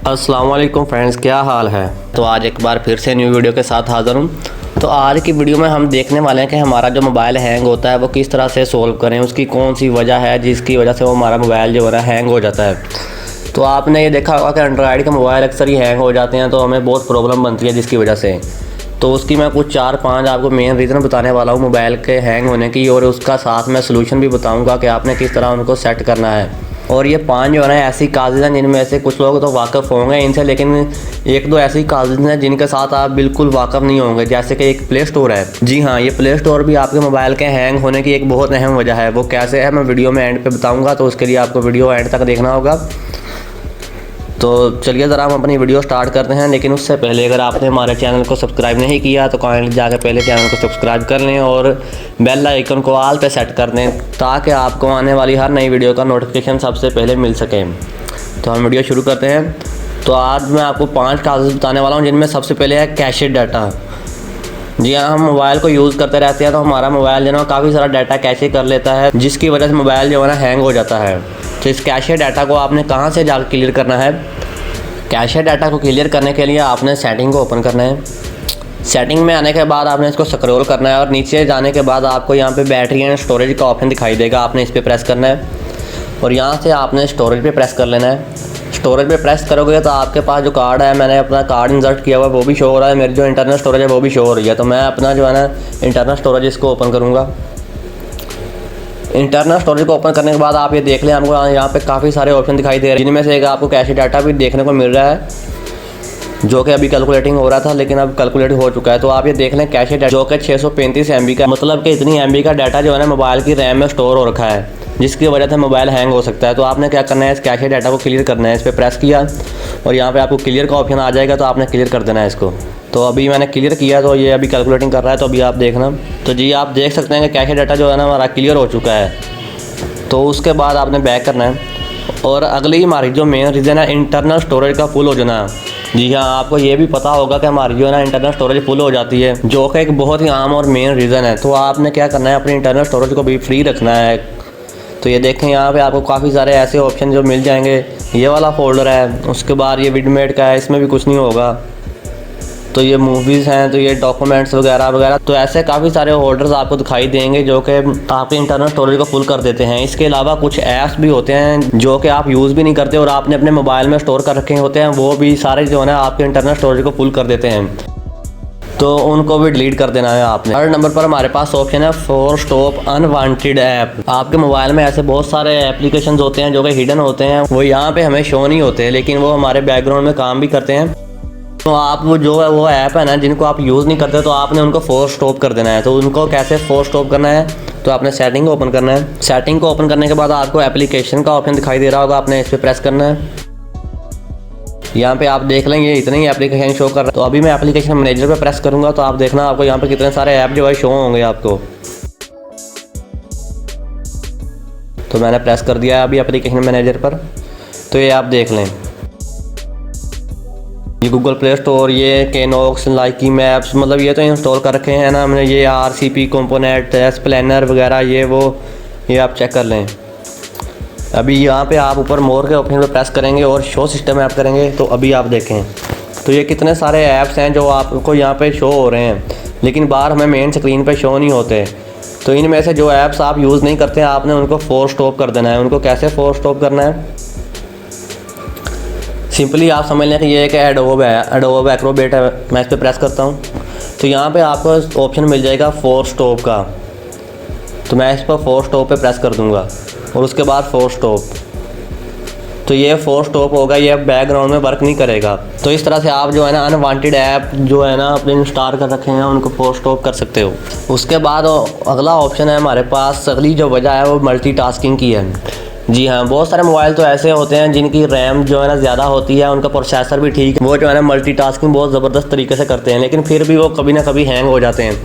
अस्सलाम वालेकुम फ्रेंड्स, क्या हाल है। तो आज एक बार फिर से न्यू वीडियो के साथ हाज़िर हूँ। तो आज की वीडियो में हम देखने वाले हैं कि हमारा जो मोबाइल हैंग होता है वो किस तरह से सोल्व करें, उसकी कौन सी वजह है जिसकी वजह से वो हमारा मोबाइल जो है ना हैंग हो जाता है। तो आपने ये देखा होगा कि एंड्रॉयड के मोबाइल अक्सर ही हैंग हो जाते हैं, तो हमें बहुत प्रॉब्लम बनती है जिसकी वजह से। तो उसकी मैं कुछ 4-5 आपको मेन रीज़न बताने वाला हूँ मोबाइल के हैंग होने की, और उसका साथ में सलूशन भी बताऊँगा कि आपने किस तरह उनको सेट करना है। और ये 5 जो है ना ऐसी काजेज़ हैं जिनमें से कुछ लोग तो वाकिफ़ होंगे इनसे, लेकिन 1-2 ऐसी काजेज़ हैं जिनके साथ आप बिल्कुल वाकिफ़ नहीं होंगे। जैसे कि एक प्ले स्टोर है। जी हाँ, ये प्ले स्टोर भी आपके मोबाइल के हैंग होने की एक बहुत अहम वजह है। वो कैसे है मैं वीडियो में एंड पे बताऊंगा, तो उसके लिए आपको वीडियो एंड तक देखना होगा। तो चलिए ज़रा हम अपनी वीडियो स्टार्ट करते हैं। लेकिन उससे पहले अगर आपने हमारे चैनल को सब्सक्राइब नहीं किया तो काइंडली जाकर पहले चैनल को सब्सक्राइब कर लें और बेल आइकन को ऑल पे सेट कर दें, ताकि आपको आने वाली हर नई वीडियो का नोटिफिकेशन सबसे पहले मिल सके। तो हम वीडियो शुरू करते हैं। तो आज मैं आपको 5 काजेज़ बताने वाला हूँ, जिनमें सबसे पहले है कैशे डाटा। जी हाँ, हम मोबाइल को यूज़ करते रहते हैं तो हमारा मोबाइल जो है ना काफ़ी सारा डाटा कैशे कर लेता है, जिसकी वजह से मोबाइल जो है ना हैंग हो जाता है। तो इस कैशे डाटा को आपने कहाँ से जाकर क्लियर करना है। कैशे डाटा को क्लियर करने के लिए आपने सेटिंग को ओपन करना है। सेटिंग में आने के बाद आपने इसको स्क्रॉल करना है और नीचे जाने के बाद आपको यहाँ पे बैटरी एंड स्टोरेज का ऑप्शन दिखाई देगा। आपने इस पर प्रेस करना है और यहाँ से आपने स्टोरेज पे प्रेस कर लेना है। स्टोरेज पे प्रेस करोगे तो आपके पास जो कार्ड है, मैंने अपना कार्ड इंसर्ट किया हुआ है वो भी शो हो रहा है, मेरी जो इंटरनल स्टोरेज है वो भी शो हो रही है। तो मैं अपना जो है ना इंटरनल स्टोरेज इसको ओपन करूँगा। इंटरनल स्टोरेज को ओपन करने के बाद आप ये देख लें, हमको यहाँ पे काफ़ी सारे ऑप्शन दिखाई दे रहे हैं, जिनमें से एक आपको कैशे डाटा भी देखने को मिल रहा है, जो कि अभी कैलकुलेटिंग हो रहा था लेकिन अब कैलकुलेट हो चुका है। तो आप ये देख लें कैशे डाटा जो कि 635 MB का, मतलब कि इतनी MB का डाटा जो है ना मोबाइल की रैम में स्टोर हो रखा है, जिसकी वजह से मोबाइल हैंग हो सकता है। तो आपने क्या करना है, इस कैशे डाटा को क्लियर करना है। इस पर प्रेस किया और यहाँ पे आपको क्लियर का ऑप्शन आ जाएगा, तो आपने क्लियर कर देना है इसको। तो अभी मैंने क्लियर किया तो ये अभी कैलकुलेटिंग कर रहा है, तो अभी आप देखना। तो जी आप देख सकते हैं कि कैशे डाटा जो है ना हमारा क्लियर हो चुका है। तो उसके बाद आपने बैक करना है और अगली हमारी जो मेन रीज़न है इंटरनल स्टोरेज का फुल हो जाना। जी हाँ, आपको ये भी पता होगा कि हमारी जो है ना इंटरनल स्टोरेज फुल हो जाती है, जो कि एक बहुत ही आम और मेन रीज़न है। तो आपने क्या करना है, अपनी इंटरनल स्टोरेज को भी फ्री रखना है। तो ये देखें यहाँ पे आपको काफ़ी सारे ऐसे ऑप्शन जो मिल जाएंगे। ये वाला फोल्डर है, उसके बाद ये विडमेट का है, इसमें भी कुछ नहीं होगा। तो ये मूवीज़ हैं, तो ये डॉक्यूमेंट्स वगैरह वगैरह, तो ऐसे काफ़ी सारे होल्डर्स आपको दिखाई देंगे जो कि आपके इंटरनल स्टोरेज को फुल कर देते हैं। इसके अलावा कुछ ऐप्स भी होते हैं जो कि आप यूज़ भी नहीं करते और आपने अपने मोबाइल में स्टोर कर रखे होते हैं, वो भी सारे जो है ना आपके इंटरनल स्टोरेज को फुल कर देते हैं। तो उनको भी डिलीट कर देना है आपने। थर्ड नंबर पर हमारे पास ऑप्शन है फोर्स स्टॉप अनवांटेड ऐप। आपके मोबाइल में ऐसे बहुत सारे एप्लीकेशन होते हैं जो कि हिडन होते हैं, वो यहाँ पे हमें शो नहीं होते, लेकिन वो हमारे बैकग्राउंड में काम भी करते हैं। तो आप वो जो है वो ऐप है ना जिनको आप यूज़ नहीं करते, तो आपने उनको फोर्स स्टॉप कर देना है। तो उनको कैसे फोर्स स्टॉप करना है, तो आपने सेटिंग को ओपन करना है। सेटिंग को ओपन करने के बाद आपको एप्लीकेशन का ऑप्शन दिखाई दे रहा होगा, आपने इस पर प्रेस करना है। यहाँ पे आप देख लेंगे इतने ही एप्लीकेशन शो कर रहा है। तो अभी मैं एप्लीकेशन मैनेजर पे प्रेस करूँगा, तो आप देखना आपको यहाँ पे कितने सारे ऐप जो है शो होंगे आपको। तो मैंने प्रेस कर दिया है अभी एप्लीकेशन मैनेजर पर। तो ये आप देख लें, ये गूगल प्ले स्टोर, ये केनॉक्स, लाइकी मैप्स, मतलब ये तो इंस्टॉल कर रखे हैं ना हमने। ये RCP कंपोनेंट, एस प्लानर वगैरह, ये आप चेक कर लें। अभी यहाँ पे आप ऊपर मोर के ऑप्शन पे प्रेस करेंगे और शो सिस्टम ऐप करेंगे, तो अभी आप देखें तो ये कितने सारे ऐप्स हैं जो आपको यहाँ पे शो हो रहे हैं, लेकिन बाहर हमें मेन स्क्रीन पे शो नहीं होते। तो इनमें से जो ऐप्स आप यूज़ नहीं करते हैं, आपने उनको फोर्स स्टॉप कर देना है। उनको कैसे फोर्स स्टॉप करना है, सिंपली आप समझ लें कि ये एक एडोब है, एडोब एक्रोबेट है। मैं इस पर प्रेस करता हूँ तो यहाँ पे आपको ऑप्शन मिल जाएगा फोर्स स्टॉप का। तो मैं इस पर फोर्स स्टॉप पे प्रेस कर दूँगा और उसके बाद फोर्स स्टॉप। तो ये फोर्स स्टॉप होगा, ये बैकग्राउंड में वर्क नहीं करेगा। तो इस तरह से आप जो है ना अनवांटेड ऐप जो है ना अपने इंस्टॉल कर रखे हैं उनको फोर्स स्टॉप कर सकते हो। उसके बाद अगला ऑप्शन है हमारे पास, अगली जो वजह है वो मल्टीटास्किंग की है। जी हाँ, बहुत सारे मोबाइल तो ऐसे होते हैं जिनकी रैम जो है ना ज़्यादा होती है, उनका प्रोसेसर भी ठीक है, वो जो है ना मल्टीटास्किंग बहुत ज़बरदस्त तरीके से करते हैं, लेकिन फिर भी वो कभी ना कभी हैंग हो जाते हैं।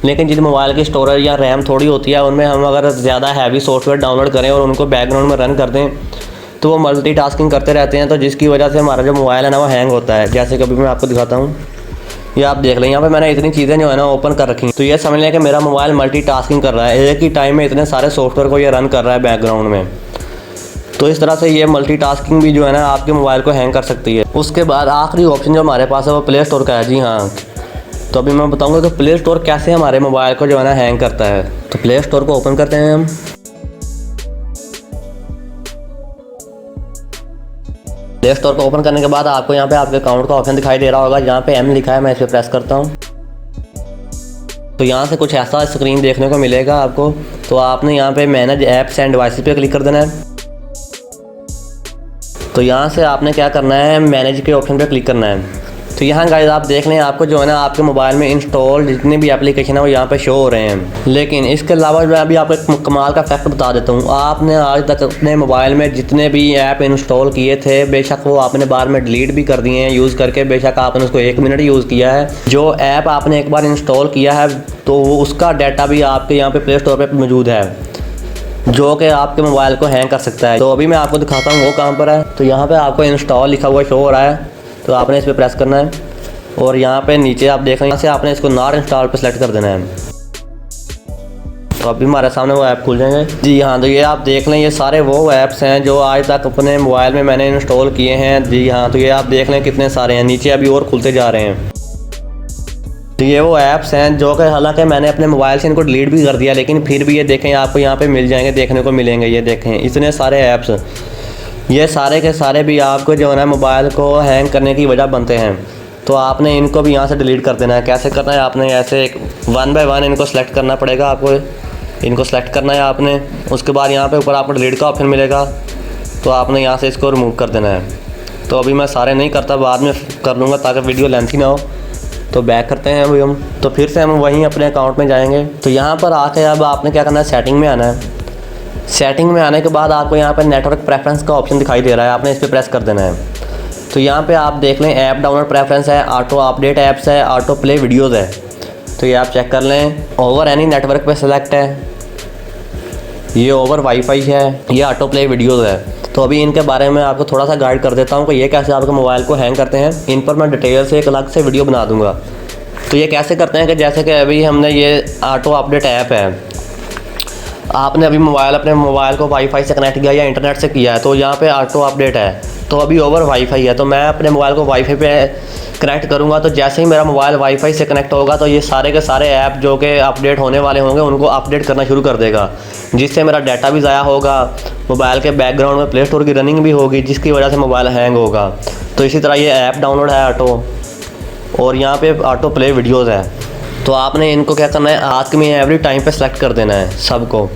लेकिन जिन मोबाइल की स्टोरेज या रैम थोड़ी होती है, उनमें हम अगर ज़्यादा हैवी सॉफ्टवेयर डाउनलोड करें और उनको बैकग्राउंड में रन कर दें, तो वो मल्टीटास्किंग करते रहते हैं, तो जिसकी वजह से हमारा जो मोबाइल है ना वो हैंग होता है। जैसे कभी मैं आपको दिखाता हूँ, ये आप देख लें, यहाँ पे मैंने इतनी चीज़ें जो है ना ओपन कर रखी हैं। तो ये समझ लें कि मेरा मोबाइल मल्टीटास्किंग कर रहा है, एक ही टाइम में इतने सारे सॉफ्टवेयर को ये रन कर रहा है बैकग्राउंड में। तो इस तरह से ये मल्टीटास्किंग भी जो है ना आपके मोबाइल को हैंग कर सकती है। उसके बाद आखिरी ऑप्शन जो हमारे पास है वो प्ले स्टोर का है। जी हाँ, तो अभी मैं बताऊंगा कि प्ले स्टोर कैसे हमारे मोबाइल को जो है ना हैंग करता है। तो प्ले स्टोर को ओपन करते हैं हम। प्ले स्टोर को ओपन करने के बाद आपको यहाँ पे आपके अकाउंट का ऑप्शन दिखाई दे रहा होगा, जहाँ पे M लिखा है, मैं इस पर प्रेस करता हूँ। तो यहाँ से कुछ ऐसा स्क्रीन देखने को मिलेगा आपको। तो आपने यहाँ पे मैनेज ऐप्स एंड डिवाइसेस पे क्लिक कर देना है। तो यहाँ से आपने क्या करना है, मैनेज के ऑप्शन पे क्लिक करना है। तो यहाँ गाइस आप देख लें, आपको जो है ना आपके मोबाइल में इंस्टॉल जितने भी एप्लीकेशन है वो यहाँ पे शो हो रहे हैं। लेकिन इसके अलावा मैं अभी आपको एक कमाल का फैक्ट बता देता हूँ। आपने आज तक अपने मोबाइल में जितने भी ऐप इंस्टॉल किए थे, बेशक वो आपने बाद में डिलीट भी कर दिए हैं यूज़ करके, बेशक आपने उसको 1 मिनट यूज़ किया है, जो ऐप आपने एक बार इंस्टॉल किया है तो वो उसका डाटा भी आपके यहाँ पे प्ले स्टोर पर मौजूद है, जो कि आपके मोबाइल को हैंग कर सकता है। तो अभी मैं आपको दिखाता हूँ वो कहाँ पर है। तो यहाँ पे आपको इंस्टॉल लिखा हुआ शो हो रहा है, तो आपने इस पर प्रेस करना है और यहाँ पे नीचे आप देख रहे हैं, यहाँ से आपने इसको नॉट इंस्टॉल पे सेलेक्ट कर देना है। तो अभी हमारे सामने वो ऐप खुल जाएंगे। जी हाँ, तो ये आप देख लें, ये सारे वो ऐप्स हैं जो आज तक अपने मोबाइल में मैंने इंस्टॉल किए हैं। जी हाँ, तो ये आप देख लें कितने सारे हैं, नीचे अभी और खुलते जा रहे हैं। तो ये वो ऐप्स हैं जो कि हालांकि मैंने अपने मोबाइल से इनको डिलीट भी कर दिया, लेकिन फिर भी ये देखें आपको यहाँ पे मिल जाएंगे, देखने को मिलेंगे। ये देखें इतने सारे ऐप्स, ये सारे के सारे भी आपको जो है ना मोबाइल को हैंग करने की वजह बनते हैं। तो आपने इनको भी यहाँ से डिलीट कर देना है। कैसे करना है, आपने ऐसे 1 बाय 1 इनको सेलेक्ट करना पड़ेगा। आपको इनको सेलेक्ट करना है आपने, उसके बाद यहाँ पे ऊपर आपको डिलीट का ऑप्शन मिलेगा, तो आपने यहाँ से इसको रिमूव कर देना है। तो अभी मैं सारे नहीं करता, बाद में कर लूँगा ताकि वीडियो लेंथी ना हो। तो बैक करते हैं अभी हम, तो फिर से हम वहीं अपने अकाउंट में जाएंगे। तो यहाँ पर आके अब आपने क्या करना है, सेटिंग में आना है। सेटिंग में आने के बाद आपको यहाँ पर नेटवर्क प्रेफरेंस का ऑप्शन दिखाई दे रहा है, आपने इस पर प्रेस कर देना है। तो यहाँ पे आप देख लें, ऐप डाउनलोड प्रेफरेंस है, ऑटो अपडेट ऐप्स है, ऑटो प्ले वीडियोज़ है। तो ये आप चेक कर लें। ओवर एनी नेटवर्क पे सेलेक्ट है, ये ओवर वाईफाई है, ये ऑटो प्ले वीडियोज़ है। तो अभी इनके बारे में आपको थोड़ा सा गाइड कर देता हूँ कि ये कैसे आपके मोबाइल को हैंग करते हैं। इन पर मैं डिटेल से एक अलग से वीडियो बना दूँगा। तो ये कैसे करते हैं कि जैसे कि अभी हमने ये ऑटो अपडेट ऐप है, आपने अभी अपने मोबाइल को वाईफाई से कनेक्ट किया या इंटरनेट से किया है, तो यहाँ पे ऑटो अपडेट है। तो अभी ओवर वाईफाई है, तो मैं अपने मोबाइल को वाईफाई पे कनेक्ट करूँगा। तो जैसे ही मेरा मोबाइल वाईफाई से कनेक्ट होगा तो ये सारे के सारे ऐप जो कि अपडेट होने वाले होंगे उनको अपडेट करना शुरू कर देगा, जिससे मेरा डाटा भी ज़ाया होगा, मोबाइल के बैकग्राउंड में प्ले स्टोर की रनिंग भी होगी, जिसकी वजह से मोबाइल हैंग होगा। तो इसी तरह ये ऐप डाउनलोड है ऑटो, और यहाँ पे ऑटो प्ले वीडियोज़ है। तो आपने इनको क्या करना है, आस्क मी एवरी टाइम पे सेलेक्ट कर देना है सबको,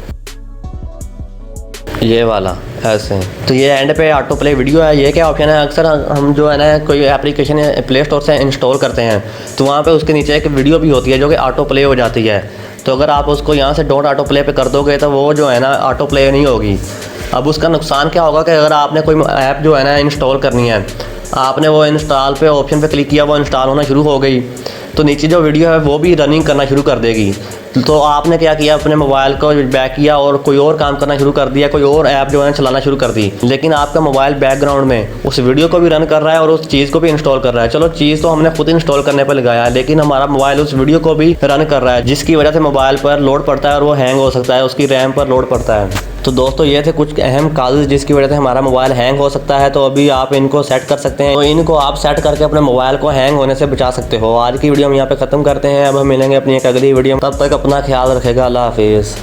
ये वाला ऐसे। तो ये एंड पे ऑटो प्ले वीडियो है। ये क्या ऑप्शन है, अक्सर हम जो है ना कोई एप्लीकेशन प्ले स्टोर से इंस्टॉल करते हैं तो वहाँ पे उसके नीचे एक वीडियो भी होती है जो कि ऑटो प्ले हो जाती है। तो अगर आप उसको यहाँ से डोंट ऑटो प्ले पे कर दोगे तो वो जो है ना ऑटो प्ले नहीं होगी। अब उसका नुकसान क्या होगा कि अगर आपने कोई ऐप जो है ना इंस्टॉल करनी है, आपने वो इंस्टॉल पे ऑप्शन पे क्लिक किया, वो इंस्टॉल होना शुरू हो गई, तो नीचे जो वीडियो है वो भी रनिंग करना शुरू कर देगी। तो आपने क्या किया, अपने मोबाइल को बैक किया और कोई और काम करना शुरू कर दिया, कोई और ऐप जो है चलाना शुरू कर दी, लेकिन आपका मोबाइल बैकग्राउंड में उस वीडियो को भी रन कर रहा है और उस चीज़ को भी इंस्टॉल कर रहा है। चलो चीज़ तो हमने खुद इंस्टॉल करने पर लगाया है, लेकिन हमारा मोबाइल उस वीडियो को भी रन कर रहा है, जिसकी वजह से मोबाइल पर लोड पड़ता है और वो हैंग हो सकता है, उसकी रैम पर लोड पड़ता है। तो दोस्तों ये थे कुछ अहम काजेज़ जिसकी वजह से हमारा मोबाइल हैंग हो सकता है। तो अभी आप इनको सेट कर सकते हैं, तो इनको आप सेट करके अपने मोबाइल को हैंग होने से बचा सकते हो। आज की वीडियो हम यहाँ पे ख़त्म करते हैं, अब हम मिलेंगे अपनी एक अगली वीडियो में, तब तक अपना ख्याल रखेगा। अल्लाह हाफिज़।